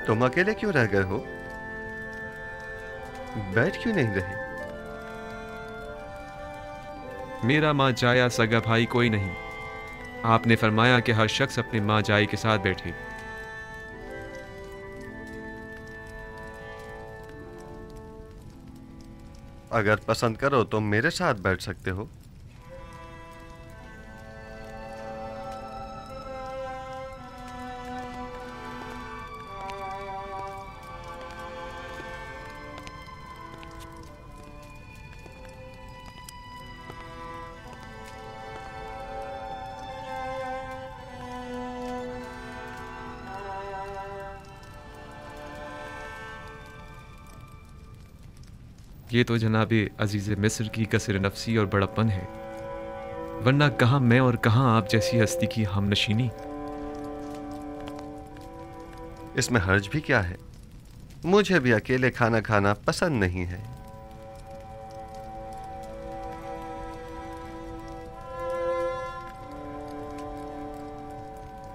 तुम अकेले क्यों रह गए हो? बैठ क्यों नहीं रहे? मेरा माँ जाया सगा भाई कोई नहीं। आपने फरमाया कि हर शख्स अपने माँ जाई के साथ बैठे। अगर पसंद करो तो मेरे साथ बैठ सकते हो। ये तो जनाबे अजीज़ मिस्र की कसर नफसी और बड़प्पन है, वरना कहाँ मैं और कहाँ आप जैसी हस्ती की हमनशीनी। इसमें हर्ज भी क्या है? मुझे भी अकेले खाना खाना पसंद नहीं है।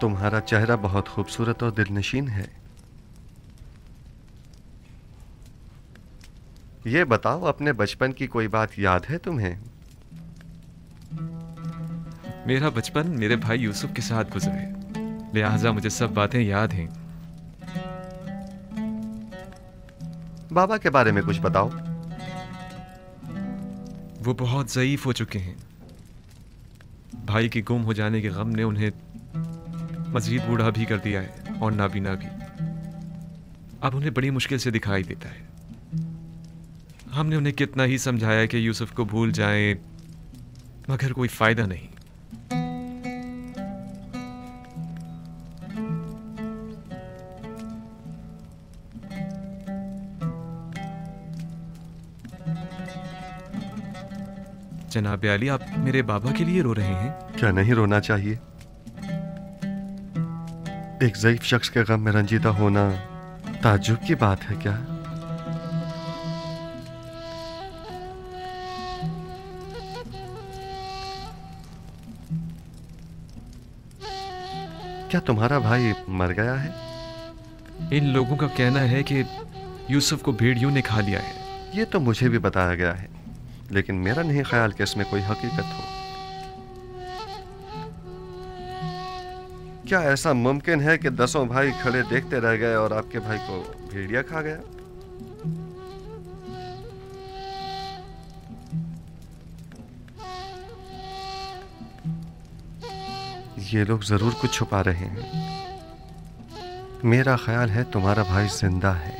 तुम्हारा चेहरा बहुत खूबसूरत और दिलनशीन है। ये बताओ, अपने बचपन की कोई बात याद है तुम्हें? मेरा बचपन मेरे भाई यूसुफ के साथ गुजरे, लिहाजा मुझे सब बातें याद हैं। बाबा के बारे में कुछ बताओ। वो बहुत ज़ईफ हो चुके हैं। भाई के गुम हो जाने के गम ने उन्हें मजीद बूढ़ा भी कर दिया है और नाबीना भी। अब उन्हें बड़ी मुश्किल से दिखाई देता है। हमने उन्हें कितना ही समझाया कि यूसुफ को भूल जाएं, मगर कोई फायदा नहीं। जनाब अली, आप मेरे बाबा के लिए रो रहे हैं? क्या नहीं रोना चाहिए? एक ज़ईफ शख्स के गम में रंजीदा होना ताज्जुब की बात है क्या? क्या तुम्हारा भाई मर गया है? इन लोगों का कहना है कि यूसुफ को भेड़ियों ने खा लिया है। ये तो मुझे भी बताया गया है, लेकिन मेरा नहीं ख्याल कि इसमें कोई हकीकत हो। क्या ऐसा मुमकिन है कि 10 भाई खड़े देखते रह गए और आपके भाई को भेड़िया खा गया? ये लोग जरूर कुछ छुपा रहे हैं। मेरा ख्याल है तुम्हारा भाई जिंदा है।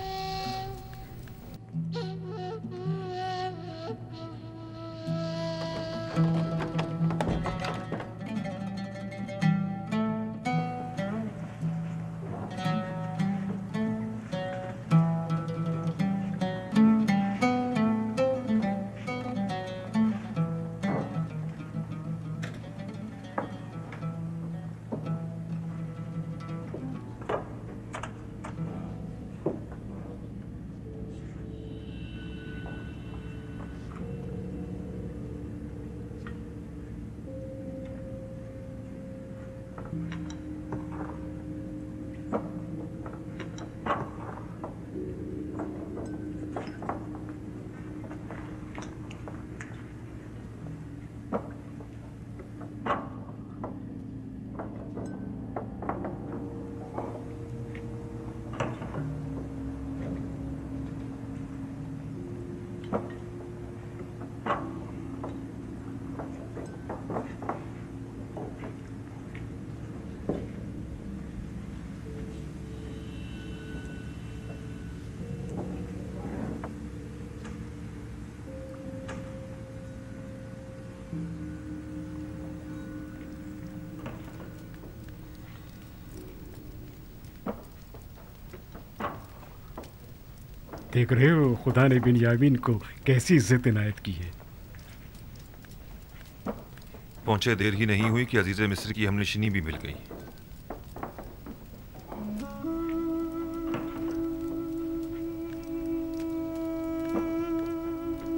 देख रहे हो खुदा ने बिन्यामीन को कैसी इज्जत इनायत की है। पहुंचे देर ही नहीं हुई कि अजीज मिस्र की हमनशीनी भी मिल गई।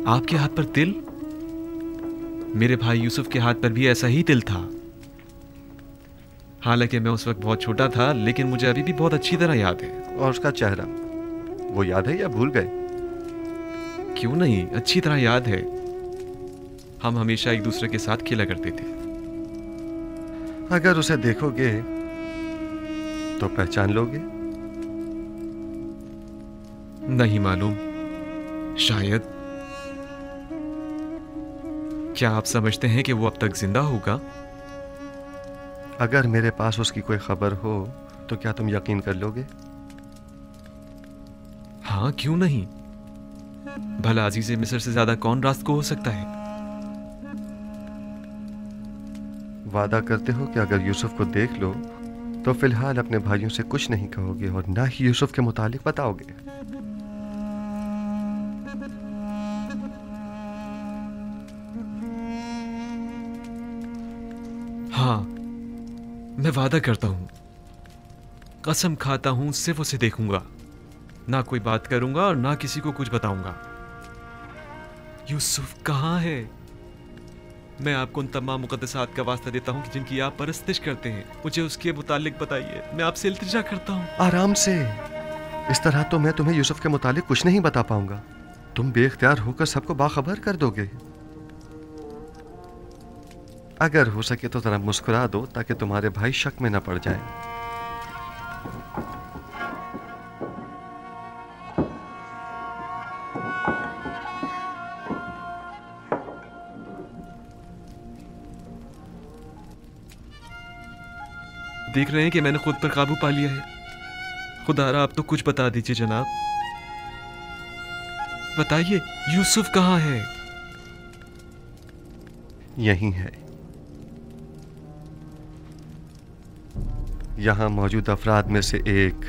आपके हाथ पर तिल? मेरे भाई यूसुफ के हाथ पर भी ऐसा ही तिल था। हालांकि मैं उस वक्त बहुत छोटा था, लेकिन मुझे अभी भी बहुत अच्छी तरह याद है। और उसका चेहरा, वो याद है या भूल गए? क्यों नहीं, अच्छी तरह याद है। हम हमेशा एक दूसरे के साथ खेला करते थे। अगर उसे देखोगे तो पहचान लोगे? नहीं मालूम, शायद। क्या आप समझते हैं कि वो अब तक जिंदा होगा? अगर मेरे पास उसकी कोई खबर हो तो क्या तुम यकीन कर लोगे? हाँ, क्यों नहीं। भला अजीज़े मिस्र से ज्यादा कौन रास्त को हो सकता है? वादा करते हो कि अगर यूसुफ को देख लो तो फिलहाल अपने भाइयों से कुछ नहीं कहोगे और ना ही यूसुफ के मुतालिक बताओगे? हाँ, मैं वादा करता हूं, कसम खाता हूं, सिर्फ उसे देखूंगा, ना कोई बात करूंगा और ना किसी को कुछ बताऊंगा। यूसुफ कहाँ है? मैं आपको उन तमाम मुकद्दसात का वास्ता देता हूं कि जिनकी आप परस्तिश करते हैं, मुझे उसके मुतालिक बताइए। मैं आपसे इल्तिजा करता हूं। आराम से। इस तरह तो मैं तुम्हें यूसुफ के मुतालिक कुछ नहीं बता पाऊंगा। तुम बेख्तियार होकर सबको बाखबर कर दोगे। अगर हो सके तो जरा मुस्कुरा दो ताकि तुम्हारे भाई शक में न पड़ जाएं। देख रहे हैं कि मैंने खुद पर काबू पा लिया है। खुदारा आप तो कुछ बता दीजिए जनाब। बताइए, यूसुफ कहाँ है? यही है। यहां मौजूद अफराद में से एक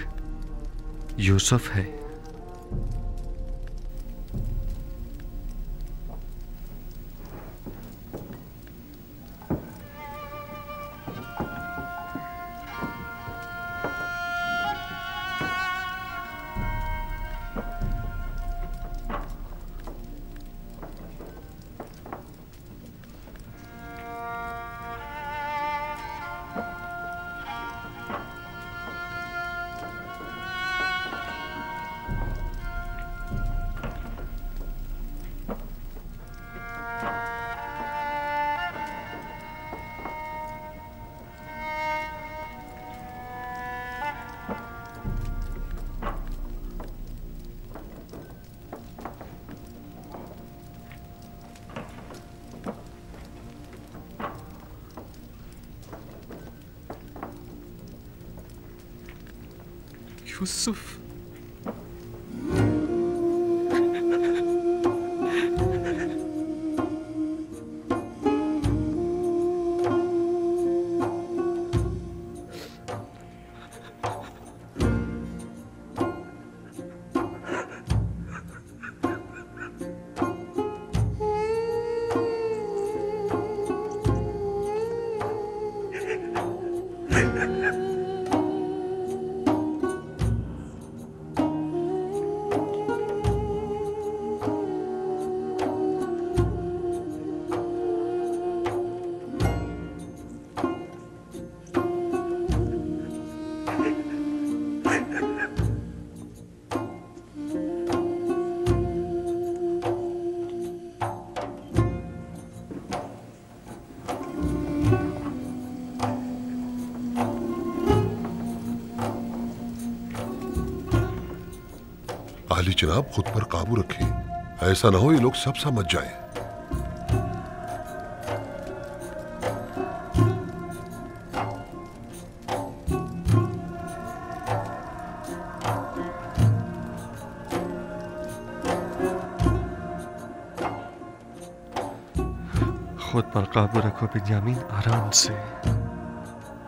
यूसुफ है। यूसुफ, आली जनाब, खुद पर काबू रखें। ऐसा ना हो ये लोग सब समझ जाएं। खुद पर काबू रखो बिन्यामीन, आराम से।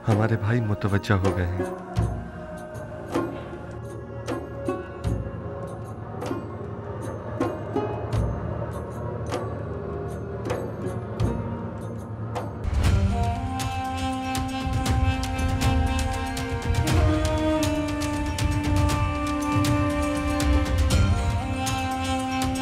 हमारे भाई मुतवज्जा हो गए हैं।